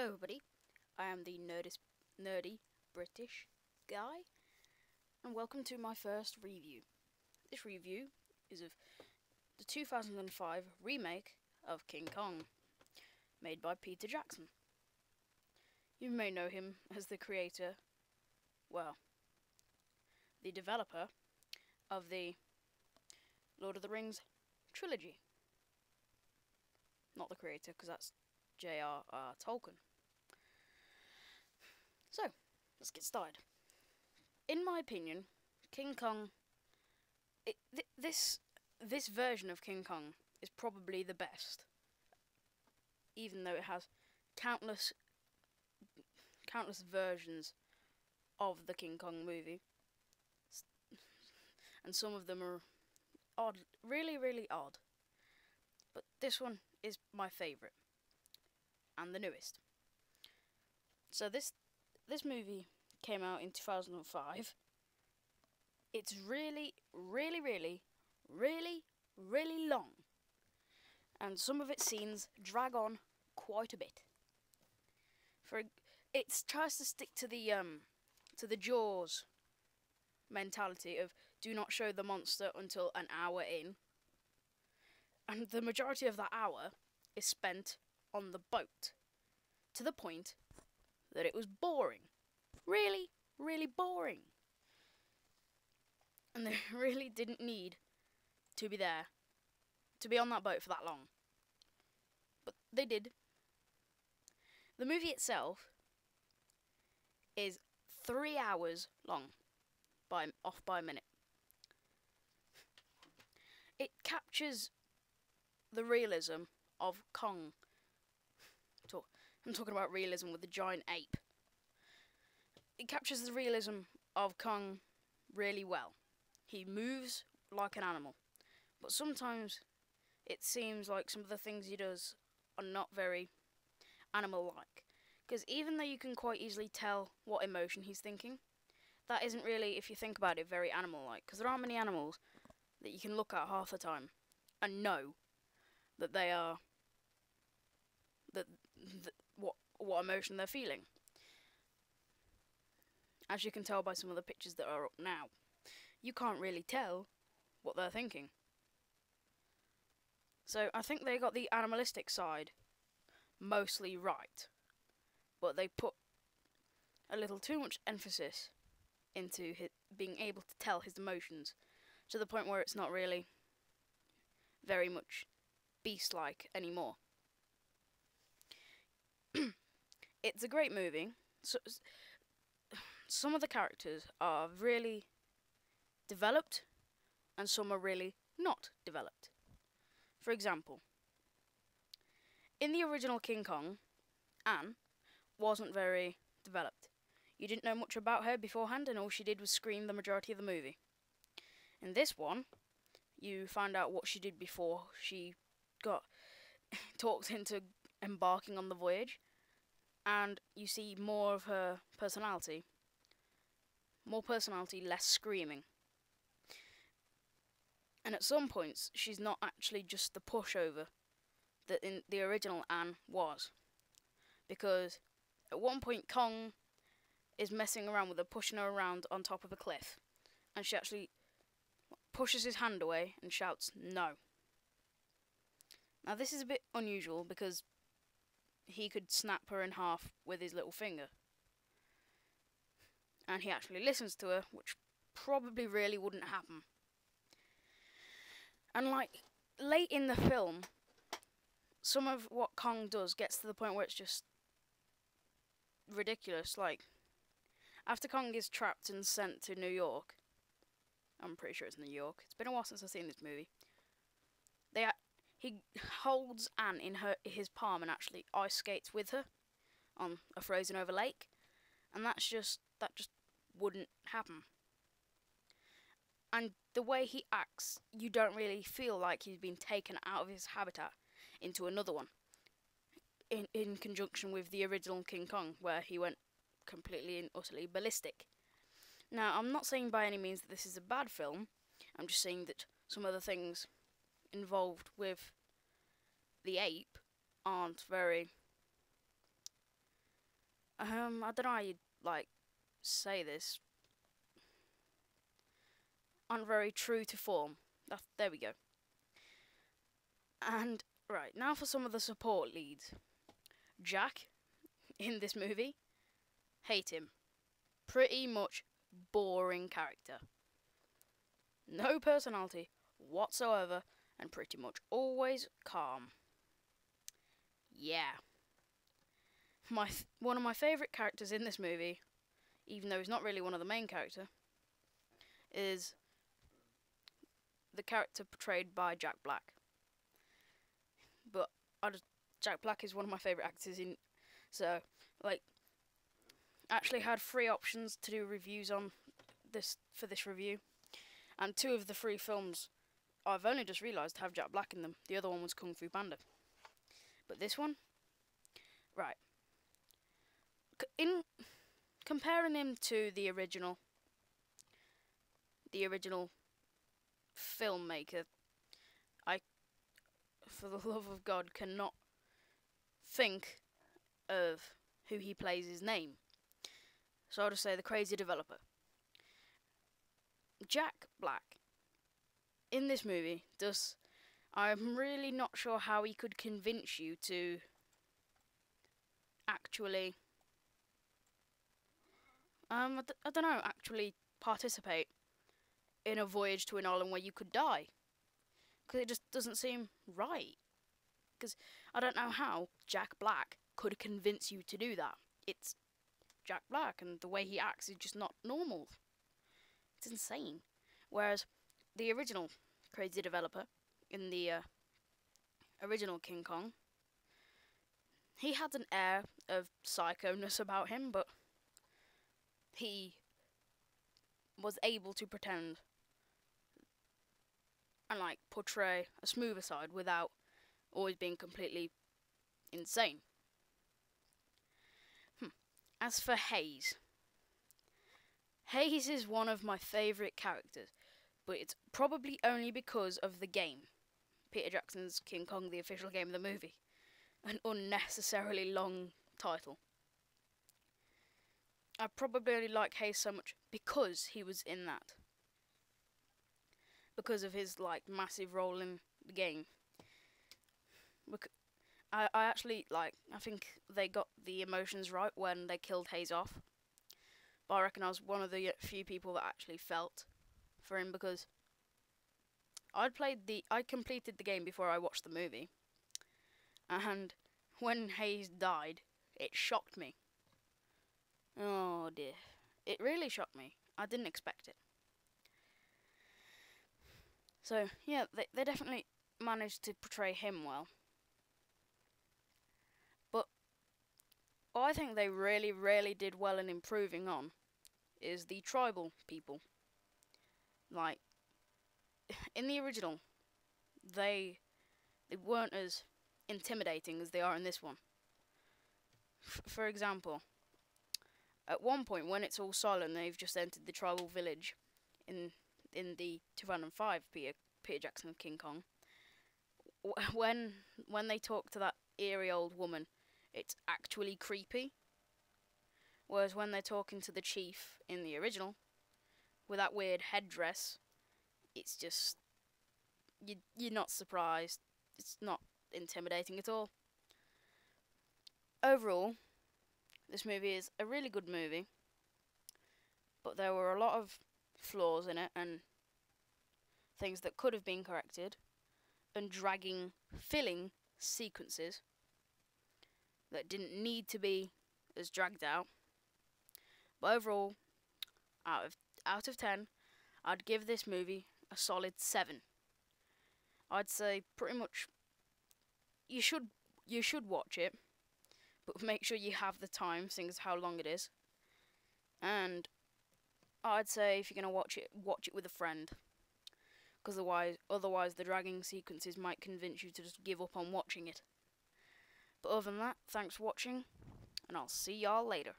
Hello everybody, I am the nerdy British guy, and welcome to my first review. This review is of the 2005 remake of King Kong, made by Peter Jackson. You may know him as the creator, well, the developer of the Lord of the Rings trilogy. Not the creator, because that's J.R.R. Tolkien. So, let's get started. In my opinion, King Kong, this version of King Kong is probably the best, even though it has countless versions of the King Kong movie, and some of them are odd, really odd. But this one is my favourite, and the newest. So this movie came out in 2005. It's really long, and some of its scenes drag on quite a bit. It tries to stick to the Jaws mentality of do not show the monster until an hour in, and the majority of that hour is spent on the boat, to the point that it was boring. Really boring. And they really didn't need to be there, to be on that boat for that long. But they did. The movie itself is 3 hours long, off by a minute. It captures the realism of Kong. I'm talking about realism with the giant ape. It captures the realism of Kong really well. He moves like an animal, but sometimes it seems like some of the things he does are not very animal-like. Because even though you can quite easily tell what emotion he's thinking, that isn't really, if you think about it, very animal-like. Because there aren't many animals that you can look at half the time and know that they are what emotion they're feeling. As you can tell by some of the pictures that are up now, you can't really tell what they're thinking. So I think they got the animalistic side mostly right, but they put a little too much emphasis into being able to tell his emotions, to the point where it's not really very much beast-like anymore. It's a great movie. So, some of the characters are really developed, and some are really not developed. For example, in the original King Kong, Anne wasn't very developed. You didn't know much about her beforehand, and all she did was scream the majority of the movie. In this one, you find out what she did before she got talked into embarking on the voyage, and you see more of her personality. More personality, less screaming. And at some points, she's not actually just the pushover that in the original Anne was. Because at one point, Kong is messing around with her, pushing her around on top of a cliff. And she actually pushes his hand away and shouts, "No." Now this is a bit unusual because he could snap her in half with his little finger. And he actually listens to her, which probably really wouldn't happen. And like, late in the film, some of what Kong does gets to the point where it's just ridiculous. Like, after Kong is trapped and sent to New York, I'm pretty sure it's New York, it's been a while since I've seen this movie, he holds Anne in his palm and actually ice skates with her on a frozen over lake, and that just wouldn't happen. And the way he acts, you don't really feel like he's been taken out of his habitat into another one, in conjunction with the original King Kong, where he went completely and utterly ballistic. Now, I'm not saying by any means that this is a bad film, I'm just saying that some of the things involved with the ape aren't very I don't know how you'd like say this. Aren't very true to form. There we go. And right now for some of the support leads. Jack in this movie, hate him. Pretty much boring character. No personality whatsoever, and pretty much always calm. Yeah. One of my favourite characters in this movie, even though he's not really one of the main character, is the character portrayed by Jack Black. But Jack Black is one of my favourite actors in, so like, actually had 3 options to do reviews on this for this review, and 2 of the 3 films I've only just realised have Jack Black in them. The other one was Kung Fu Panda, but this one, right? In comparing him to the original filmmaker, I, for the love of God, cannot think of who he plays his name. So I'll just say the crazy developer. Jack Black in this movie I'm really not sure how he could convince you to actually I don't know, actually participate in a voyage to an island where you could die. Because it just doesn't seem right. Because I don't know how Jack Black could convince you to do that. It's Jack Black, and the way he acts is just not normal. It's insane. Whereas the original crazy developer in the original King Kong, he had an air of psycho-ness about him, but he was able to pretend and like portray a smoother side without always being completely insane. As for Hayes is one of my favourite characters, but it's probably only because of the game, Peter Jackson's King Kong, the official game of the movie. An unnecessarily long title. I probably only like Hayes so much because he was in that. Because of his like massive role in the game. I actually I think they got the emotions right when they killed Hayes off. But I reckon I was one of the few people that actually felt for him, because I completed the game before I watched the movie. And when Hayes died, it shocked me. Oh dear. It really shocked me. I didn't expect it. So, yeah, they definitely managed to portray him well. But what I think they really, really did well in improving on is the tribal people. Like, in the original, they weren't as intimidating as they are in this one. For example, at one point when it's all silent, they've just entered the tribal village in the 2005 Peter Jackson King Kong. When they talk to that eerie old woman, it's actually creepy. Whereas when they're talking to the chief in the original, with that weird headdress, it's just you're not surprised. It's not intimidating at all. Overall, this movie is a really good movie, but there were a lot of flaws in it and things that could have been corrected, and filling sequences that didn't need to be as dragged out. But overall, out of 10, I'd give this movie a solid 7. I'd say pretty much you should watch it, but make sure you have the time, seeing as how long it is. And I'd say if you're gonna watch it with a friend, because otherwise the dragging sequences might convince you to just give up on watching it. But other than that, thanks for watching, and I'll see y'all later.